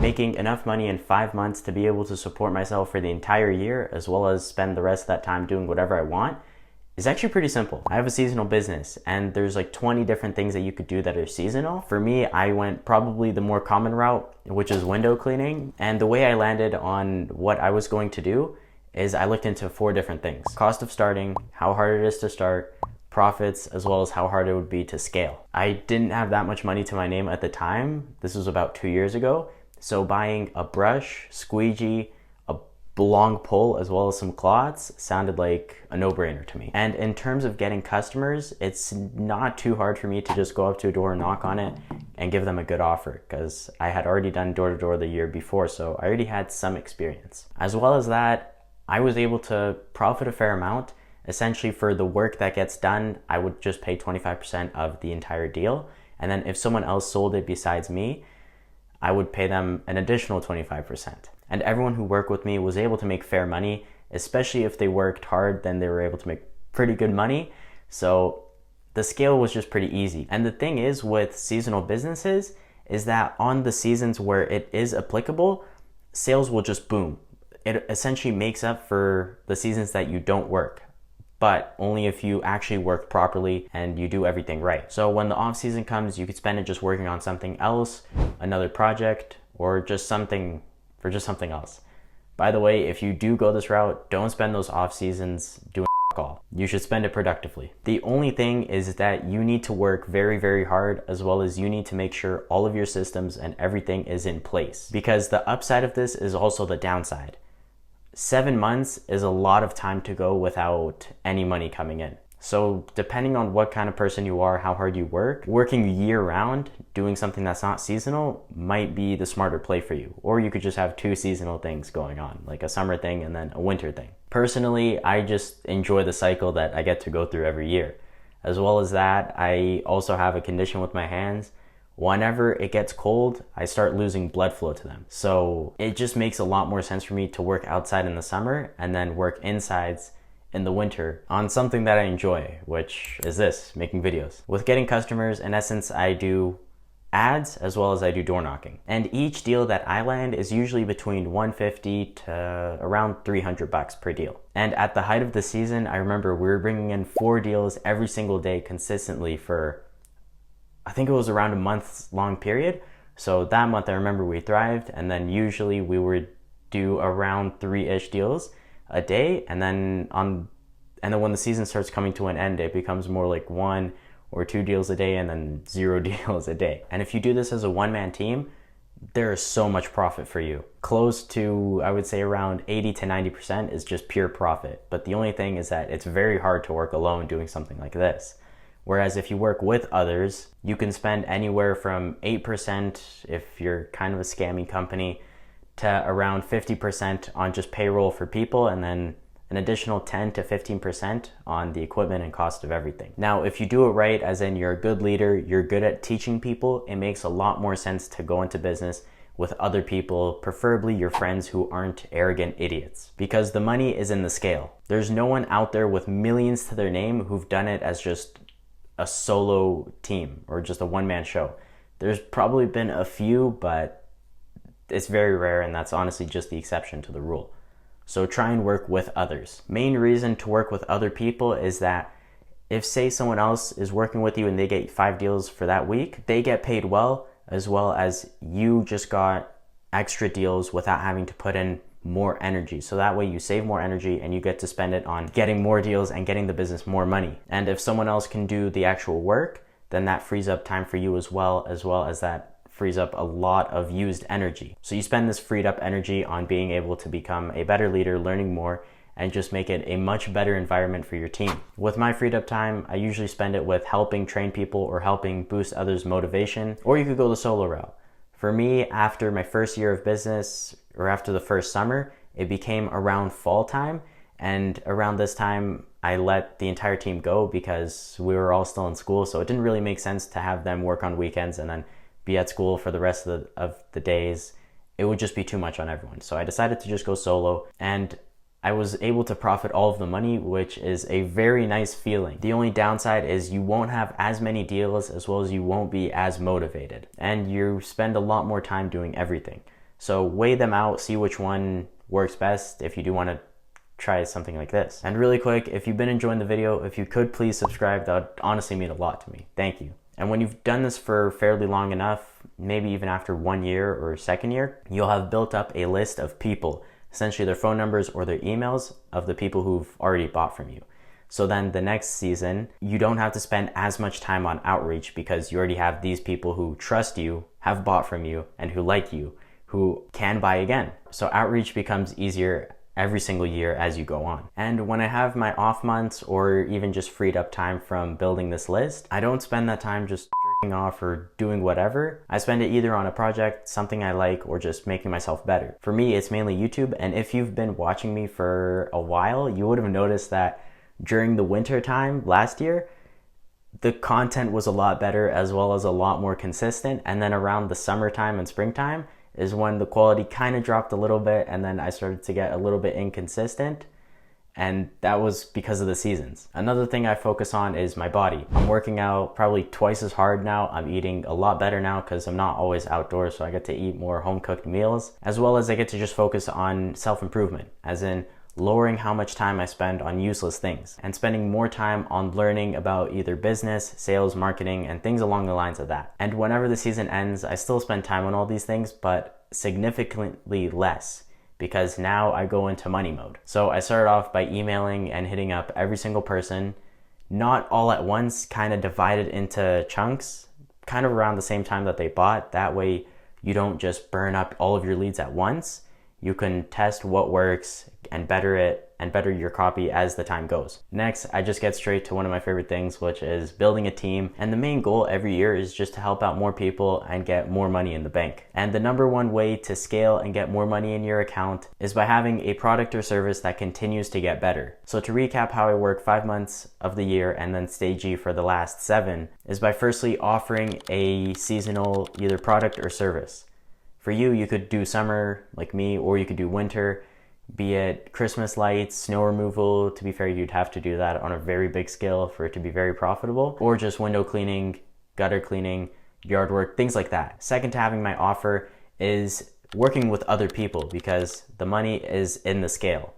making enough money in 5 months to be able to support myself for the entire year, as well as spend the rest of that time doing whatever I want, is actually pretty simple. I have a seasonal business and there's like 20 different things that you could do that are seasonal. For me, I went probably the more common route, which is window cleaning. And the way I landed on what I was going to do is I looked into 4 different things: cost of starting, how hard it is to start, profits, as well as how hard it would be to scale. I didn't have that much money to my name at the time. This was about 2 years ago. So buying a brush, squeegee, long pole, as well as some cloths sounded like a no-brainer to me. And in terms of getting customers, it's not too hard for me to just go up to a door, knock on it, and give them a good offer, because I had already done door-to-door the year before, so I already had some experience. As well as that, I was able to profit a fair amount. Essentially, for the work that gets done, I would just pay 25% of the entire deal, and then if someone else sold it besides me, I would pay them an additional 25%. And everyone who worked with me was able to make fair money, especially if they worked hard, then they were able to make pretty good money. So the scale was just pretty easy. And the thing is with seasonal businesses is that on the seasons where it is applicable, sales will just boom. It essentially makes up for the seasons that you don't work, but only if you actually work properly and you do everything right. So when the off season comes, you could spend it just working on something else, another project, or just something else. By the way, if you do go this route, don't spend those off seasons doing all. You should spend it productively. The only thing is that you need to work very, very hard, as well as you need to make sure all of your systems and everything is in place. Because the upside of this is also the downside. 7 months is a lot of time to go without any money coming in. So depending on what kind of person you are, how hard you work, working year round, doing something that's not seasonal might be the smarter play for you. Or you could just have 2 seasonal things going on, like a summer thing and then a winter thing. Personally, I just enjoy the cycle that I get to go through every year. As well as that, I also have a condition with my hands. Whenever it gets cold, I start losing blood flow to them. So it just makes a lot more sense for me to work outside in the summer and then work insides in the winter on something that I enjoy, which is this, making videos. With getting customers, in essence, I do ads as well as I do door knocking. And each deal that I land is usually between $150 to around $300 per deal. And at the height of the season, I remember we were bringing in 4 deals every single day consistently for, I think it was around a month-long period. So that month, I remember we thrived, and then usually we would do around 3-ish deals a day, and then when the season starts coming to an end, it becomes more like 1 or 2 deals a day and then 0 deals a day. And if you do this as a one-man team, there is so much profit for you. Close to, I would say, around 80 to 90% is just pure profit. But the only thing is that it's very hard to work alone doing something like this. Whereas if you work with others, you can spend anywhere from 8% if you're kind of a scammy company to around 50% on just payroll for people, and then an additional 10 to 15% on the equipment and cost of everything. Now, if you do it right, as in you're a good leader, you're good at teaching people, it makes a lot more sense to go into business with other people, preferably your friends who aren't arrogant idiots, because the money is in the scale. There's no one out there with millions to their name who've done it as just a solo team or just a one-man show. There's probably been a few, but it's very rare, and that's honestly just the exception to the rule. So try and work with others. Main reason to work with other people is that if, say, someone else is working with you and they get 5 deals for that week, they get paid well, as well as you just got extra deals without having to put in more energy. So that way you save more energy and you get to spend it on getting more deals and getting the business more money. And if someone else can do the actual work, then that frees up time for you as well as that frees up a lot of used energy. So you spend this freed up energy on being able to become a better leader, learning more, and just make it a much better environment for your team. With my freed up time, I usually spend it with helping train people or helping boost others' motivation, or you could go the solo route. For me, after my first year of business, or after the first summer, it became around fall time, and around this time, I let the entire team go because we were all still in school, so it didn't really make sense to have them work on weekends and then be at school for the rest of the days. It would just be too much on everyone. So I decided to just go solo, and I was able to profit all of the money, which is a very nice feeling. The only downside is you won't have as many deals, as well as you won't be as motivated, and you spend a lot more time doing everything. So weigh them out, see which one works best if you do want to try something like this. And really quick, if you've been enjoying the video, if you could please subscribe, that would honestly mean a lot to me. Thank you. And when you've done this for fairly long enough, maybe even after 1 year or second year, you'll have built up a list of people, essentially their phone numbers or their emails of the people who've already bought from you. So then the next season, you don't have to spend as much time on outreach because you already have these people who trust you, have bought from you, and who like you, who can buy again. So outreach becomes easier every single year as you go on. And when I have my off months or even just freed up time from building this list, I don't spend that time just jerking off or doing whatever. I spend it either on a project, something I like, or just making myself better. For me, it's mainly YouTube. And if you've been watching me for a while, you would have noticed that during the winter time last year, the content was a lot better as well as a lot more consistent. And then around the summertime and springtime is when the quality kind of dropped a little bit, and then I started to get a little bit inconsistent, and that was because of the seasons. Another thing I focus on is my body. I'm working out probably twice as hard now. I'm eating a lot better now because I'm not always outdoors, so I get to eat more home-cooked meals, as well as I get to just focus on self-improvement, as in lowering how much time I spend on useless things and spending more time on learning about either business, sales, marketing, and things along the lines of that. And whenever the season ends, I still spend time on all these things, but significantly less because now I go into money mode. So I started off by emailing and hitting up every single person, not all at once, kind of divided into chunks, kind of around the same time that they bought. That way you don't just burn up all of your leads at once. You can test what works and better it and better your copy as the time goes. Next, I just get straight to one of my favorite things, which is building a team. And the main goal every year is just to help out more people and get more money in the bank. And the number one way to scale and get more money in your account is by having a product or service that continues to get better. So to recap how I work 5 months of the year and then stay G for the last 7 is by firstly offering a seasonal either product or service. For you, you could do summer like me, or you could do winter, be it Christmas lights, snow removal. To be fair, you'd have to do that on a very big scale for it to be very profitable, or just window cleaning, gutter cleaning, yard work, things like that. Second to having my offer is working with other people because the money is in the scale.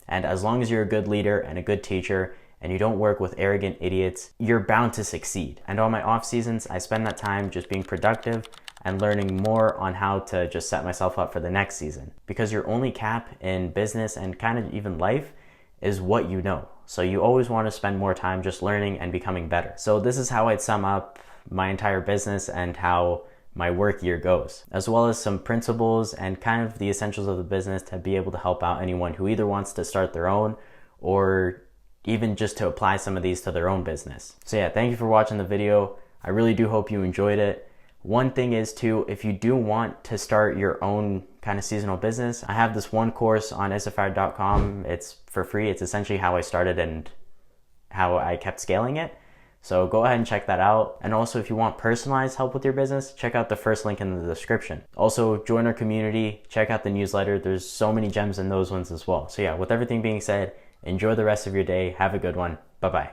And as long as you're a good leader and a good teacher and you don't work with arrogant idiots, you're bound to succeed. And on my off seasons, I spend that time just being productive and learning more on how to just set myself up for the next season. Because your only cap in business and kind of even life is what you know. So you always want to spend more time just learning and becoming better. So this is how I'd sum up my entire business and how my work year goes, as well as some principles and kind of the essentials of the business to be able to help out anyone who either wants to start their own or even just to apply some of these to their own business. So yeah, thank you for watching the video. I really do hope you enjoyed it. One thing is too, if you do want to start your own kind of seasonal business, I have this one course on issafire.com. It's for free. It's essentially how I started and how I kept scaling it. So go ahead and check that out. And also if you want personalized help with your business, check out the first link in the description. Also join our community, check out the newsletter. There's so many gems in those ones as well. So yeah, with everything being said, enjoy the rest of your day. Have a good one. Bye-bye.